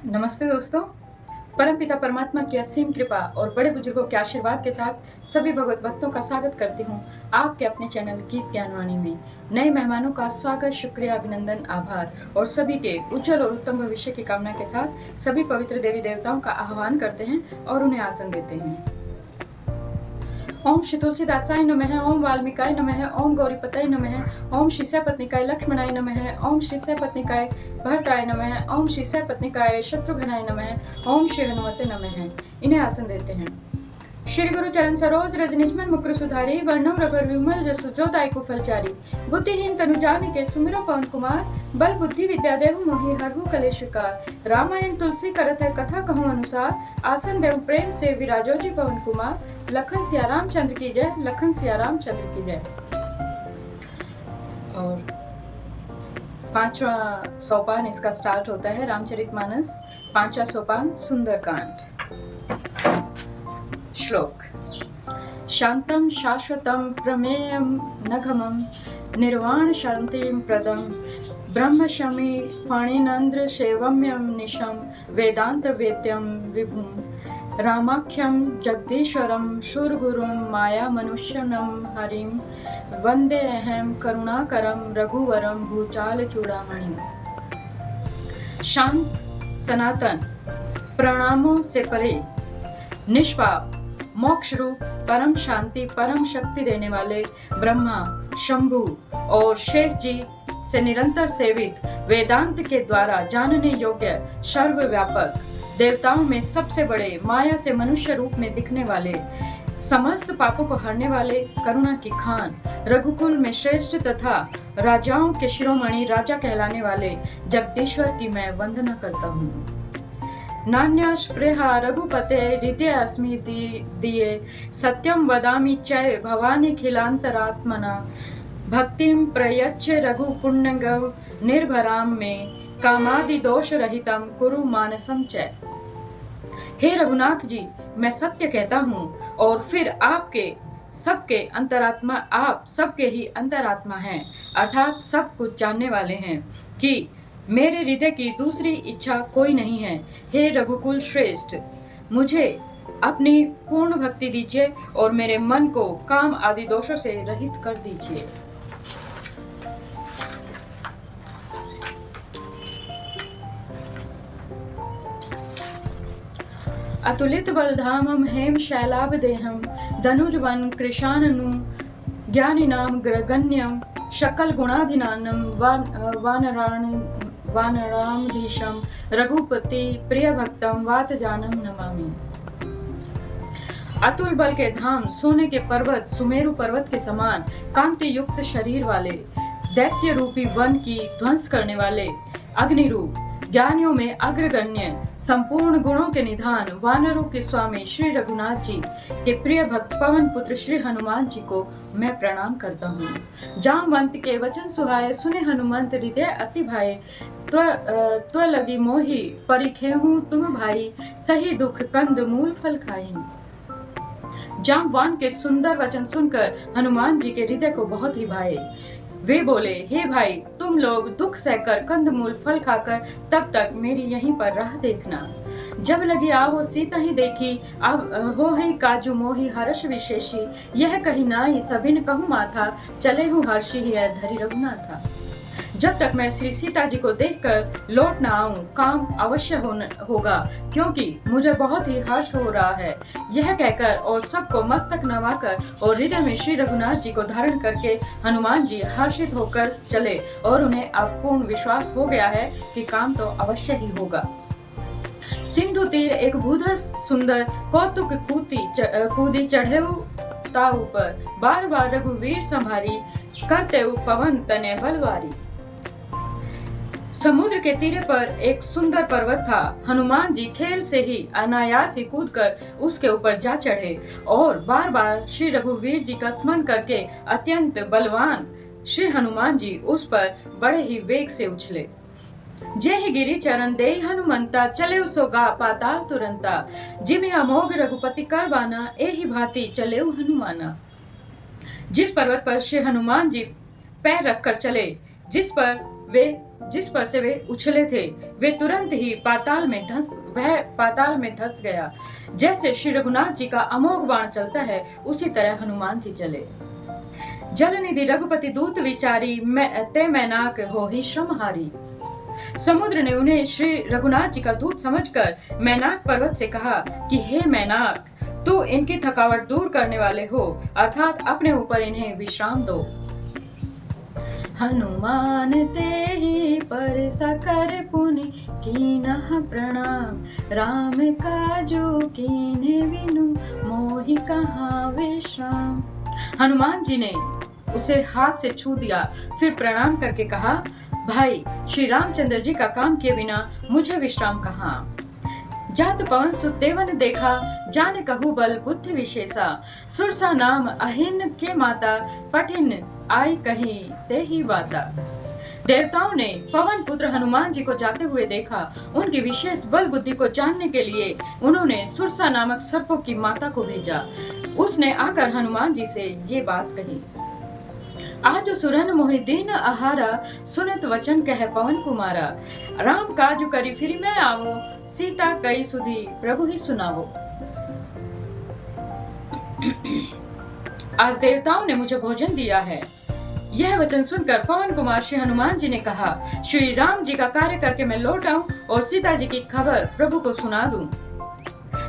नमस्ते दोस्तों। परमपिता परमात्मा की असीम कृपा और बड़े बुजुर्गों के आशीर्वाद के साथ सभी भगवत भक्तों का स्वागत करती हूँ आपके अपने चैनल गीत ज्ञानवाणी में। नए मेहमानों का स्वागत, शुक्रिया, अभिनंदन, आभार और सभी के उज्जवल और उत्तम भविष्य की कामना के साथ सभी पवित्र देवी देवताओं का आह्वान करते हैं और उन्हें आसन देते हैं। ओम श्री तुलसीदासाय नमः, ओम वाल्मीकाय नमः, ओम गौरीपतये नमः, ओम श्री सपत्निकाय लक्ष्मणाय नमः, ओम श्री सपत्निकाय भरताय नमः, ओम श्री सपत्निकाय शत्रुघ्नाय नमः, ओम श्री हनुमते नमः। इन्हें आसन देते हैं। श्री गुरु चरण सरोज रज निजमन मुकुर सुधारी, वर्णव रघुवर विमल जसु जो दायकु फलचारी। बुद्धिहीन तनु जानिके सुमिरो पवन कुमार, बल बुद्धि विद्या देहु मोहि हरहु कलेश विकार। रामायण तुलसी करत है कथा कहूँ अनुसार, आसन देव प्रेम से विराजो जी पवन कुमार। लखन सिया रामचंद्र की जय, लखन सिया रामचंद्र की जय। और 5वां सोपान इसका स्टार्ट होता है रामचरितमानस। 5वां सोपान सुंदरकांड। श्लोक। शांतं शाश्वतं प्रमेयं नघमं, निर्वाण शांतिं प्रदं, ब्रह्मशमी फणिनंद्र सेवम्यं निशं, वेदांत वेद्यं विभुं। रामाख्यं जगदीश्वरं शूरगुरुं माया मनुष्यनं हरिं, वंदेऽहं करुणाकरं रघुवरं भूचाल चूड़ामणि। शांत, सनातन, प्रणामों से परे, निष्पाप, मोक्ष रूप, परम शांति, परम शक्ति देने वाले ब्रह्मा, शंभु और शेष जी से निरंतर सेवित, वेदांत के द्वारा जानने योग्य, सर्वव्यापक, देवताओं में सबसे बड़े, माया से मनुष्य रूप में दिखने वाले, समस्त पापों को हरने वाले, करुणा की खान, रघुकुल में श्रेष्ठ तथा राजाओं के शिरोमणि, राजा कहलाने वाले जगदीश्वर की मैं वंदना करता हूँ। नान्यस्पृहा रघुपते हृदये अस्मि दिये, सत्यं वदामि चै भवानिखिलान्तरात्मना। भक्तिं प्रयच्छ रघुपुण्यगं निर्भरां मे, कामादि दोष रहितं कुरु मानसं च। हे रघुनाथ जी, मैं सत्य कहता हूँ और फिर आपके सबके अंतरात्मा, आप सबके ही अंतरात्मा हैं, अर्थात सब कुछ जानने वाले हैं कि मेरे हृदय की दूसरी इच्छा कोई नहीं है। हे रघुकुल श्रेष्ठ, मुझे अपनी पूर्ण भक्ति दीजिए और मेरे मन को काम आदि दोषों से रहित कर दीजिए। अतुलित बलधामं हेम शैलाभदेहं, धनुजवन कृशाननु ज्ञानिनां गण्यं, शकल गुणाधिनानं वानरामधीशं, रघुपति प्रिय भक्तम वातजानम नमामि। अतुल बल के धाम, सोने के पर्वत, सुमेरु पर्वत के समान कांति युक्त शरीर वाले, दैत्य रूपी वन की ध्वंस करने वाले, अग्नि रूप, ज्ञानियों में अग्रगण्य, संपूर्ण गुणों के निधान, वानरों के स्वामी श्री रघुनाथ जी के प्रिय भक्त पवन पुत्र श्री हनुमान जी को मैं प्रणाम करता हूँ। जामवंत के वचन सुहाए, सुने हनुमंत हृदय अति भाए। त्व लगी मोही परिखेहूँ तुम भाई, सही दुख कंद मूल फल खाई। जामवान के सुंदर वचन सुनकर हनुमान जी के हृदय को बहुत ही भाए। वे बोले, हे भाई, तुम लोग दुख सहकर कंदमूल फल खाकर तब तक मेरी यहीं पर राह देखना। जब लगी आवो सीता ही देखी, हो ही काजू मोही हर्ष विशेषी। यह कही नाई सभिन कहूँ माथा, चले हूँ हर्षी ही धरी रघुनाथा। जब तक मैं श्री सीता जी को देखकर लौट न आऊं, काम अवश्य होगा, क्योंकि मुझे बहुत ही हर्ष हो रहा है। यह कहकर और सबको मस्तक नवाकर और हृदय में श्री रघुनाथ जी को धारण करके हनुमान जी हर्षित होकर चले और उन्हें अब पूर्ण विश्वास हो गया है कि काम तो अवश्य ही होगा। सिंधु तीर एक भूधर सुंदर कौतुक कूदी चढ़े ताऊ पर, बार बार रघुवीर संभारी, करते पवन तने बलवारी। समुद्र के तीरे पर एक सुंदर पर्वत था। हनुमान जी खेल से ही अनायास ही कूदकर उसके ऊपर जा चढ़े और बार बार श्री रघुवीर जी का स्मरण करके अत्यंत बलवान श्री हनुमान जी उस पर बड़े ही वेग से उछले। जे ही गिरी चरण दे हनुमंता, चले उसोगा पाताल तुरंता। जिमे अमोघ रघुपति कर बाना, एहि भांति चले हनुमाना। जिस पर्वत पर श्री हनुमान जी पैर रखकर चले, जिस पर वे जिस पर से वे उछले थे वे तुरंत ही पाताल में धंस गया। जैसे श्री रघुनाथ जी का अमोघ बाण चलता है उसी तरह हनुमान जी चले। जलनिधि रघुपति दूत विचारी ते मैनाक हो ही श्रमहारी। समुद्र ने उन्हें श्री रघुनाथ जी का दूत समझकर मैनाक पर्वत से कहा कि हे मैनाक, तू इनकी थकावट दूर करने वाले हो, अर्थात अपने ऊपर इन्हें विश्राम दो। हनुमान ते ही पर सकर पुनि कीनह प्रणाम, राम काजू कीन्हे विनु मोहि कहाँ विश्राम। हनुमान जी ने उसे हाथ से छू दिया, फिर प्रणाम करके कहा, भाई श्री रामचंद्र जी का काम किए बिना मुझे विश्राम कहाँ। जात पवन सुत देवन देखा, जाने कहु बल बुद्धि विशेषा, सुरसा नाम अहिन के माता, पठिन आई कहीं ते ही बाता। देवताओं ने पवन पुत्र हनुमान जी को जाते हुए देखा। उनकी विशेष बल बुद्धि को जानने के लिए उन्होंने सुरसा नामक सर्पों की माता को भेजा। उसने आकर हनुमान जी से ये बात कही, आज सुरन मोहि दीन आहारा, सुनत वचन कह पवन कुमारा, राम काजु करी फिर मैं आवो, सीता कई सुधी प्रभु ही सुनावो। आज देवताओं ने मुझे भोजन दिया है। यह वचन सुनकर पवन कुमार श्री हनुमान जी ने कहा, श्री राम जी का कार्य करके मैं लौट आऊं और सीता जी की खबर प्रभु को सुना दूं।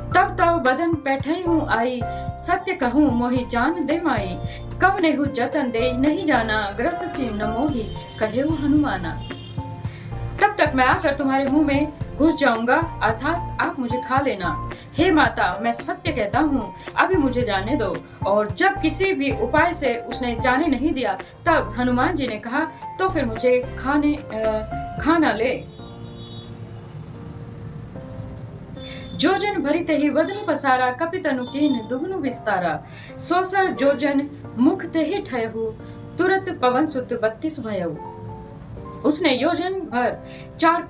तब तब बदन बैठई हूँ आई, सत्य कहूँ मोहि जान दे माई, कवनेहु जतन दे नहीं जाना, ग्रस सिंह न मोहि कहेहु हनुमाना। तब तक मैं आकर तुम्हारे मुंह में घुस जाऊंगा, अर्थात आप मुझे खा लेना। हे माता, मैं सत्य कहता हूँ, अभी मुझे जाने दो। और जब किसी भी उपाय से उसने जाने नहीं दिया, तब हनुमान जी ने कहा, तो फिर मुझे खाना ले। जोजन भरी ते ही वदन पसारा, कपितनु कीन दुगनु विस्तारा, सोसर जोजन मुख ते ही ठयहु, तुरत पवन सुत 32 भयहु। उसने योजन भर 4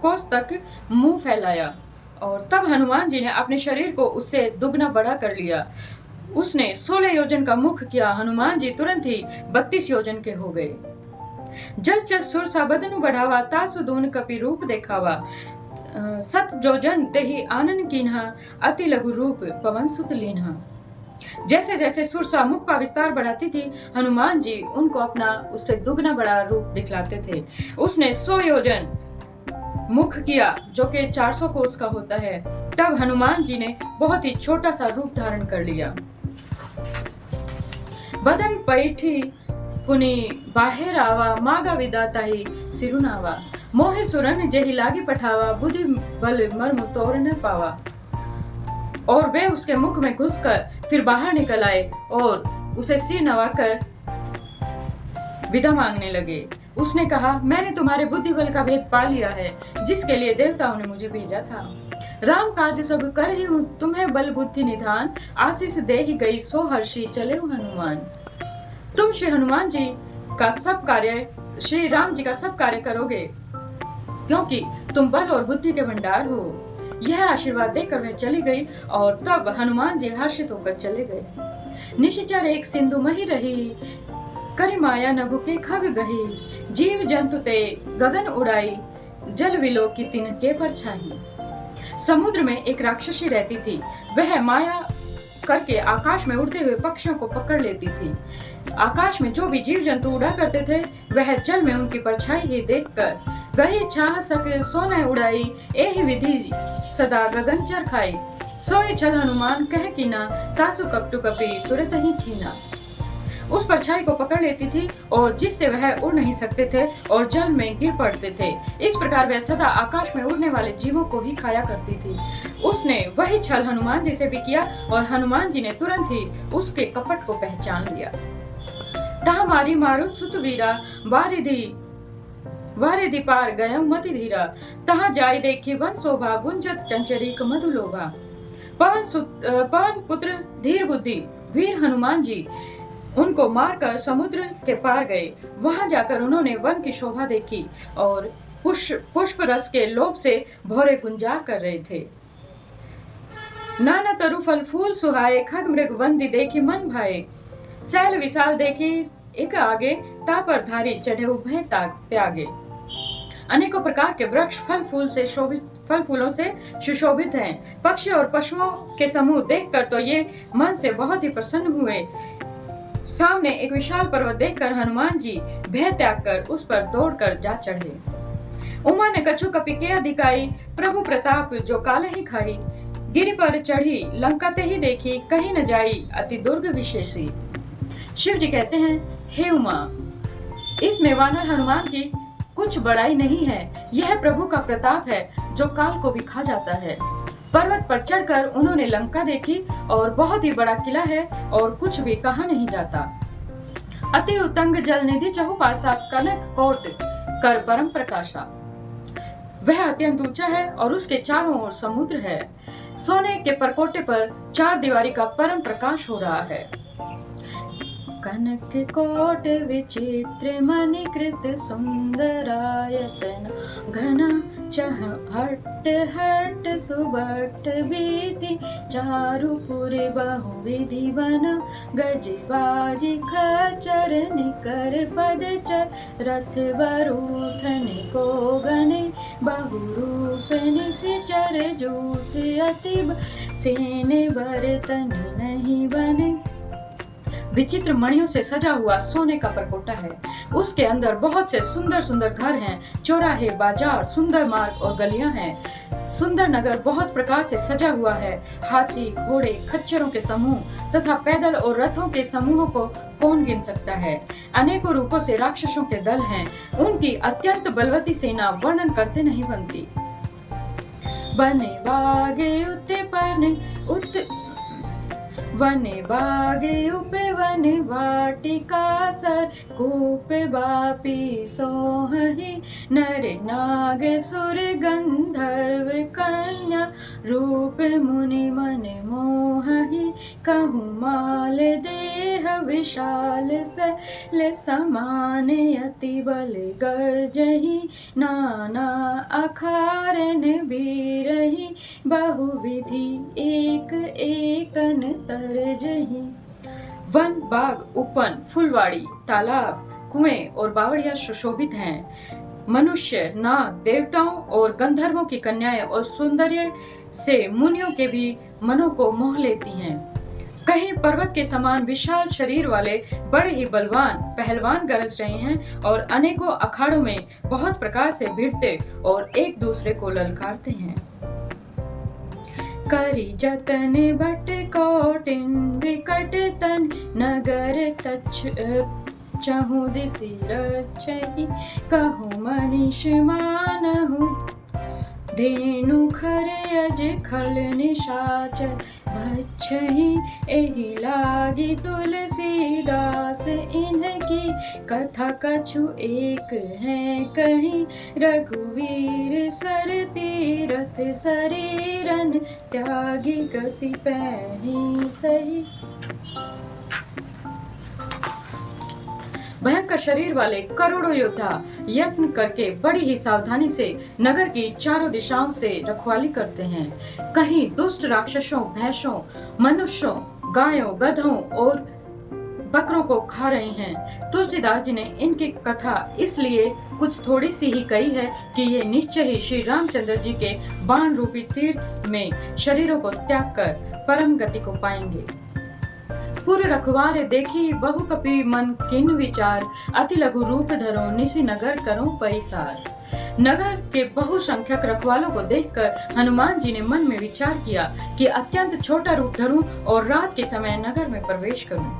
कोस तक मुंह फैलाया और तब हनुमान जी ने अपने शरीर को उससे दुगना बड़ा कर लिया। उसने 16 योजन का मुख किया। हनुमान जी तुरंत ही 32 योजन के हो गए। जस जस सुरसा बदनु बढ़ावा, तासु दून कपि रूप देखावा, सत जोजन तेहि आनन कीन्हा, अति लघु रूप पवन सुत लीन्हा। जैसे जैसे सुरसा मुख का विस्तार बढ़ाती थी, हनुमान जी उनको अपना उससे दुगना बड़ा रूप दिखलाते थे। उसने 100 योजन मुख किया, जो कि 400 कोस का होता है। तब हनुमान जी ने बहुत ही छोटा सा रूप धारण कर लिया। बदन पैठी पुनि बाहेर आवा, मागा विदाता ही सिरुनावा, मोहे सुरन जेहि लागी पठावा, बुद्धि बल मर्म तोड़ न पावा। और वे उसके मुख में घुसकर फिर बाहर निकल आए और उसे सिर नवाकर विदा मांगने लगे। उसने कहा, मैंने तुम्हारे बुद्धि बल का भेद पा लिया है, जिसके लिए देवताओं ने मुझे भेजा था। राम काज सब कर ही हूँ, तुम्हें बल बुद्धि निधान, आशीष दे ही गई सो हर्षी चले हनुमान। तुम श्री हनुमान जी का सब कार्य, श्री राम जी का सब कार्य करोगे, क्योंकि तुम बल और बुद्धि के भंडार हो। यह आशीर्वाद देकर वह चली गई और तब हनुमान जी हर्षित होकर चले गए। निशिचर एक सिंधु मही रही, करि माया नभु के खग गही, जीव जंतु ते गगन उड़ाई, जल विलो की तिनके परछाई। समुद्र में एक राक्षसी रहती थी। वह माया करके आकाश में उड़ते हुए पक्षियों को पकड़ लेती थी। आकाश में जो भी जीव जंतु उड़ा करते थे, वह जल में उनकी परछाई ही देखकर गही छाह सके सोने उड़ाई, एहि विधि सदा गगन चर खाई, सोई चल हनुमान कह कीना, तासु कपटु कपि तुरत ही छीना। उस परछाई को पकड़ लेती थी और जिससे वह उड़ नहीं सकते थे और जल में गिर पड़ते थे। इस प्रकार वह सदा आकाश में उड़ने वाले जीवों को ही खाया करती थी। उसने वही छल हनुमान जी से भी किया और हनुमान जी ने तुरंत ही उसके कपट को पहचान लिया। ता मारी मारुत सुत वीरा, वारिधि पार गय मति धीरा, तहाँ जाय देखी वन शोभा, गुंजत चंचरीक मधुलोभा। पवन पुत्र धीर बुद्धि वीर हनुमान जी उनको मारकर समुद्र के पार गए। वहां जाकर उन्होंने वन की शोभा देखी और पुष्प रस के लोभ से भौरे गुंजार कर रहे थे। नाना तरु फल फूल सुहाए, खग मृग वंदी देखी मन भाए, शैल विशाल देखी एक आगे ता पर धारी चढ़े उभय त्यागे। अनेकों प्रकार के वृक्ष फल फूलों से सुशोभित हैं। पक्षी और पशुओं के समूह देखकर तो ये मन से बहुत ही प्रसन्न हुए। सामने एक विशाल पर्वत देखकर हनुमान जी भय त्याग कर उस पर दौड़कर जा चढ़े। उमा ने कछु कपिकेया दिखाई, प्रभु प्रताप जो काले ही खाई। गिरि पर चढ़ी लंका ते ही देखी, कहीं न जाई अति दुर्ग विशेषी। शिव जी कहते हैं, हे उमा, इसमें वानर हनुमान की कुछ बड़ाई नहीं है। यह प्रभु का प्रताप है जो काल को भी खा जाता है। पर्वत पर चढ़कर उन्होंने लंका देखी और बहुत ही बड़ा किला है और कुछ भी कहा नहीं जाता। अति उत्तंग जल निधि चहुपासा, कनक कोट कर परम प्रकाशा। वह अत्यंत ऊंचा है और उसके चारों ओर समुद्र है। सोने के परकोटे पर चार दीवारी का परम प्रकाश हो रहा है। कनक कोट विचित्र मणिकृत सुंदरायतन, घना चह हट हट सुबट बीति, चारुपुर बहुविधि बन, गज बाजी खचर निकर पद चर, रथ बरूथन को गने, बहुरूप निशिचर जूथ अतिब, सेने बरतन नहीं बने। विचित्र मणियों से सजा हुआ सोने का परकोटा है। उसके अंदर बहुत से सुंदर सुंदर घर हैं, चौराहे, बाजार, सुंदर मार्ग और गलियां हैं। सुंदर नगर बहुत प्रकार से सजा हुआ है। हाथी, घोड़े, खच्चरों के समूह तथा पैदल और रथों के समूहों को कौन गिन सकता है। अनेकों रूपों से राक्षसों के दल हैं। उनकी अत्यंत बलवती सेना वर्णन करते नहीं बनती। बने बागे उते पने उत वने बागे उपे वने वाटिका सर, कूपे बापी सोहहि, नर नाग सुर गंधर्व कन्या, रूप मुनि मन मोहहि, कहु माल देह विशाल सल समान, अति बल गर्जहि, नाना अखारन बीरहि, बहुविधि एक एकन तरजहि। वन, बाग, उपवन, फुलवाड़ी, तालाब, कुएं और बावड़ियां सुशोभित हैं। मनुष्य, नाग, देवताओं और गंधर्वों की कन्याएं और सौंदर्य से मुनियों के भी मनों को मोह लेती हैं। कहीं पर्वत के समान विशाल शरीर वाले बड़े ही बलवान पहलवान गरज रहे हैं और अनेकों अखाड़ों में बहुत प्रकार से भिड़ते और एक दूसरे को ललकारते हैं। करी जतन बट कोटिन विकट तन, नगर तच्छ चहु दिसि रचहि, कहु मनीष मानहु, धेनु खर अज खल निशाचर, भच्छहि एहि लागी तुलसीदास, इनकी कथा कछु एक है कहीं, रघुवीर सर तीरथ शरीरन, त्यागी गति पैहि सही। भयंकर शरीर वाले करोड़ों योद्धा यत्न करके बड़ी ही सावधानी से नगर की चारों दिशाओं से रखवाली करते हैं। कहीं दुष्ट राक्षसों, भैंसों, मनुष्यों, गायों, गधों और बकरों को खा रहे हैं। तुलसीदास जी ने इनकी कथा इसलिए कुछ थोड़ी सी ही कही है कि ये निश्चय ही श्री रामचंद्र जी के बाण रूपी तीर्थ में शरीरों को त्याग कर परम गति को पाएंगे। पूरे रखवारे देखी बहु कपि मन किन विचार, अति लघु रूप धरो निसि नगर करो परिसार। नगर के बहुसंख्यक रखवालों को देखकर हनुमान जी ने मन में विचार किया कि अत्यंत छोटा रूप धरूं और रात के समय नगर में प्रवेश करूं।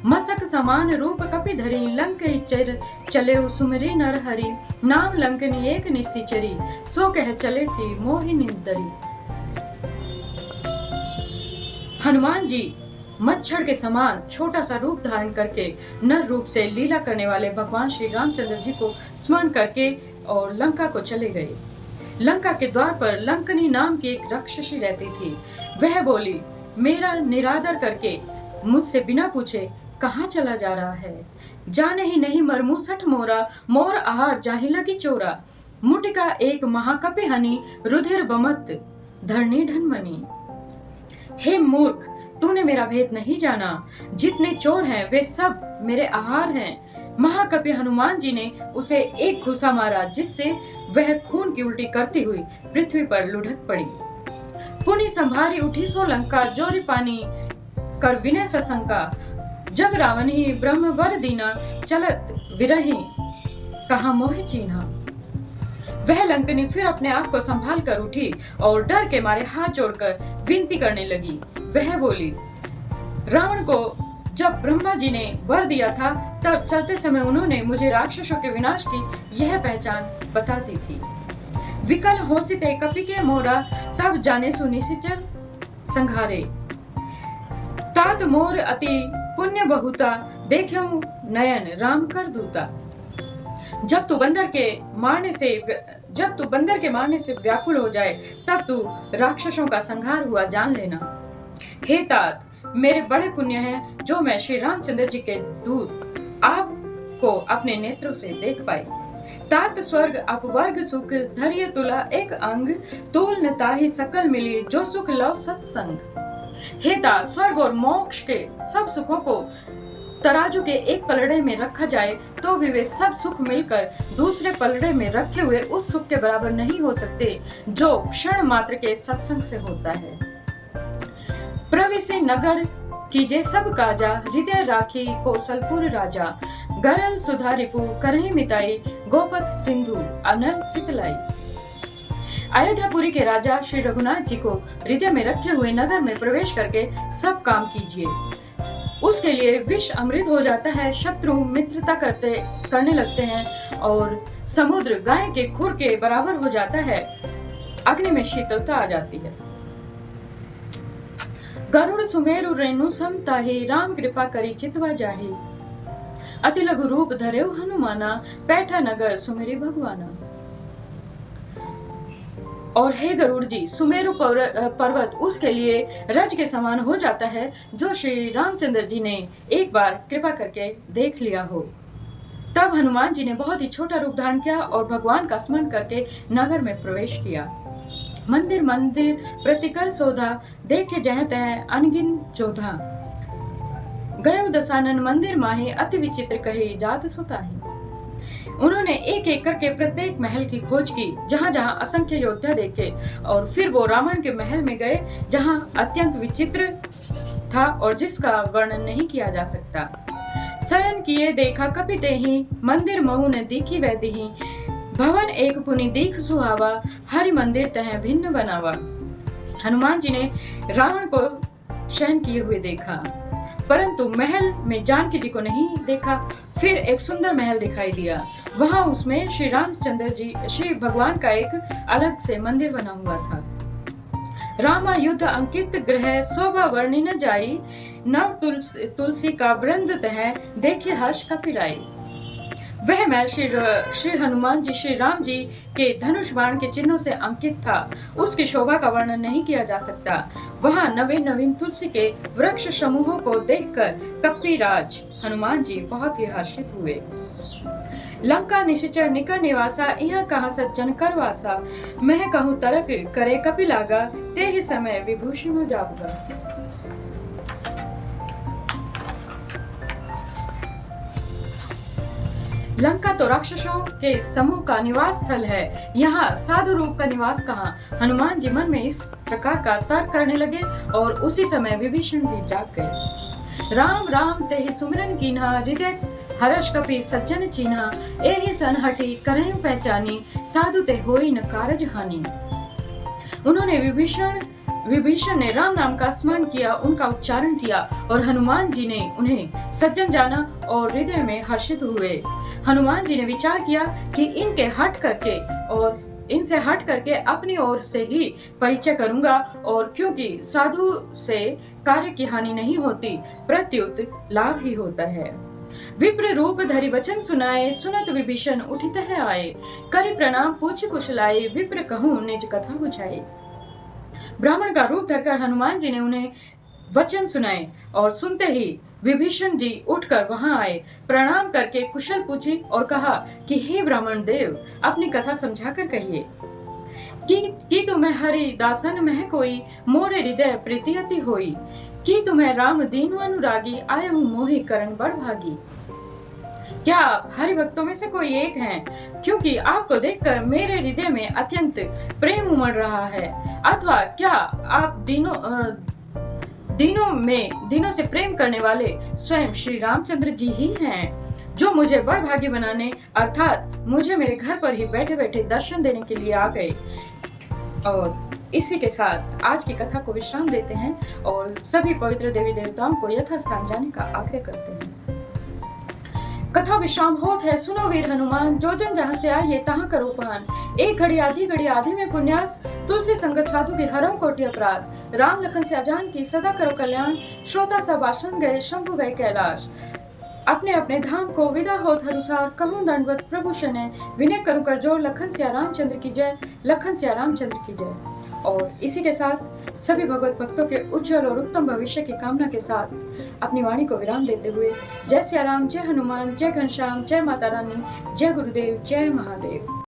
मसक समान रूप कपि धरी, लंक चर चले सुमरी नर हरि, नाम लंकनी एक निशिचरी, सो कह चले सी मोहिनी दरी। हनुमान जी मच्छर के समान छोटा सा रूप धारण करके नर रूप से लीला करने वाले भगवान श्री रामचंद्र जी को स्मरण करके और लंका को चले गए। लंका के द्वार पर लंकनी नाम की एक राक्षसी रहती थी। वह बोली, मेरा निरादर करके मुझसे बिना पूछे कहाँ चला जा रहा है। जाने ही नहीं मरमूसठ मोरा, मोर आहार जाहि लगी चोरा, मुटिका एक महाकपि हनि, रुधिर बमत धरणी ढनमनी। हे मूर्ख, तूने मेरा भेद नहीं जाना। जितने चोर हैं वे सब मेरे आहार हैं। महाकपि हनुमान जी ने उसे एक घूसा मारा, जिससे वह खून की उल्टी करती हुई पृथ्वी पर लुढ़क पड़ी। पुनि संभारी उठी सो लंका, जोरी पानी कर विनय सशंका। जब रावण ही ब्रह्म वर दीना, चलत विरही कहा मोहि चीन्हा। वह लंकनी फिर अपने आप को संभाल कर उठी और डर के मारे हाथ जोड़कर विनती करने लगी। वह बोली, रावण को जब ब्रह्मा जी ने वर दिया था, तब चलते समय उन्होंने मुझे राक्षसों के विनाश की यह पहचान बता दी थी। विकल होसिते कपि के मोरा, तब जाने सुनिश्चर संघारे। तात मोर अति पुण्य बहुता, देख्यो नयन राम कर दूता। जब तू बंदर के मारने से व्याकुल हो जाए, तब तू राक्षसों का संहार हुआ जान लेना। हे तात, मेरे बड़े पुण्य हैं जो मैं श्री रामचंद्र जी के दूत आपको अपने नेत्रों से देख पाई। तात स्वर्ग अपवर्ग सुख, धैर्य तुला एक अंग, तूल न ताहि सकल मिली, जो सुख लव सत्संग। हे तात, स्वर्ग और मोक्ष के सब सुखों को तराजू के एक पलड़े में रखा जाए तो भी वे सब सुख मिलकर दूसरे पलड़े में रखे हुए उस सुख के बराबर नहीं हो सकते जो क्षण मात्र के सत्संग से होता है। प्रवेशी नगर कीजे सब काजा, हृदय राखी कौशलपुर राजा। गरल सुधा रिपु करहि मिताई, गोपत सिंधु अनल सितलाई। अयोध्यापुरी के राजा श्री रघुनाथ जी को हृदय में रखे हुए नगर में प्रवेश करके सब काम कीजिए। उसके लिए विष अमृत हो जाता है, शत्रु मित्रता करने लगते हैं और समुद्र गाय के खुर के बराबर हो जाता है। अग्नि में शीतलता आ जाती है। गरुड़ सुमेरु रेणु समताहि, राम कृपा करी चितवा जाहि। अति लघु रूप धरेउ हनुमाना, पैठा नगर सुमेरी भगवाना। और हे गरुड़ जी, सुमेरु पर्वत उसके लिए रज के समान हो जाता है जो श्री रामचंद्र जी ने एक बार कृपा करके देख लिया हो। तब हनुमान जी ने बहुत ही छोटा रूप धारण किया और भगवान का स्मरण करके नगर में प्रवेश किया। मंदिर मंदिर प्रतिकर सोधा, देखे जह तह अनगिन चौधा। गयो दसानन मंदिर माहे, अति विचित्र कहे जात सुताही। उन्होंने एक एक करके प्रत्येक महल की खोज की जहां जहां असंख्य योद्धा देखे, और फिर वो रावण के महल में गए जहां अत्यंत विचित्र था और जिसका वर्णन नहीं किया जा सकता। शयन किए देखा कपि तेहि, मंदिर महु न दीखी वै दीहि। भवन एक पुनि दीख सुहावा, हरि मंदिर तह भिन्न बनावा। हनुमान जी ने रावण को शयन किए हुए देखा, परंतु महल में जानकी जी को नहीं देखा। फिर एक सुंदर महल दिखाई दिया, वहां उसमें श्री भगवान का एक अलग से मंदिर बना हुआ था। रामा युद्ध अंकित ग्रह, शोभा वर्णि न जाई। नव तुलसी का वृंद तह, देखे हर्ष कपिराई। वह महल श्री हनुमान जी श्री राम जी के धनुष बाण के चिन्हों से अंकित था। उसकी शोभा का वर्णन नहीं किया जा सकता। वहां नवीन नवीन तुलसी के वृक्ष समूहों को देखकर कपिराज हनुमान जी बहुत ही हर्षित हुए। लंका निश्चर निकर निवासा, यहाँ कहा सज्जन करवासा। मैं कहूँ तरक करे कपिलागा, ते ही समय विभूषण जाऊंगा। लंका तो राक्षसों के समूह का निवास स्थल है, यहाँ साधु रूप का निवास कहाँ। हनुमान जी मन में इस प्रकार का तर्क करने लगे और उसी समय विभीषण जी जाग गए। राम राम तेहि सुमिरन कीन्हा, हृदय हर्ष कपि सज्जन चीन्हा। एहि सन हठी करहिं पहचानी, साधु ते होई न कारज हानि। उन्होंने विभीषण ने राम नाम का स्मरण किया, उनका उच्चारण किया और हनुमान जी ने उन्हें सज्जन जाना और हृदय में हर्षित हुए। हनुमान जी ने विचार किया कि इनसे हट करके अपनी ओर से ही परिचय करूंगा, और क्योंकि साधु से कार्य की हानि नहीं होती, प्रत्युत लाभ ही होता है। विप्र रूप धरि वचन सुनाए, सुनत विभीषण उठित है आए। करि प्रणाम पूछ कुशलाए, विप्र कहूँ निज कथा बुझाए। ब्राह्मण का रूप धरकर हनुमान जी ने उन्हें वचन सुनाए और सुनते ही विभीषण जी उठकर वहां आए, प्रणाम करके कुशल पूछी और कहा कि हे ब्राह्मण देव, अपनी कथा समझाकर कहिए कि तुम्हें हरि दासन मह कोई, मोरे हृदय प्रीति अति होई। कि तुम्हें राम दीन अनुरागी, आया हूँ मोहि करण बड़ भागी। क्या आप हरि भक्तों में से कोई एक हैं? क्योंकि आपको देखकर मेरे हृदय में अत्यंत प्रेम उमड़ रहा है। अथवा क्या आप दिनों से प्रेम करने वाले स्वयं श्री रामचंद्र जी ही हैं, जो मुझे बड़ भागी बनाने अर्थात मुझे मेरे घर पर ही बैठे बैठे दर्शन देने के लिए आ गए। और इसी के साथ आज की कथा को विश्राम देते हैं और सभी पवित्र देवी देवताओं को यथास्थान जाने का आग्रह करते हैं। कथा विश्राम होत है, सुनो वीर हनुमान, जो जन जहाँ से आइए तहाँ करो पान। एक घड़ी आधी में पुण्यास, तुलसी संगत साधु के हरम कोटि अपराध। राम लखन से अजान की सदा करो कल्याण, श्रोता सब आसन गए शंभु गए कैलाश। अपने अपने धाम को विदा होत हरुसार, कहूँ दंडवत प्रभु शने, विनय करूँ कर जोर, लखन सिया रामचंद्र की जय, लखन सिया रामचंद्र की जय। और इसी के साथ सभी भगवत भक्तों के उज्जवल और उत्तम भविष्य की कामना के साथ अपनी वाणी को विराम देते हुए जय सिया राम, जय हनुमान, जय घनश्याम, जय माता रानी, जय गुरुदेव, जय महादेव।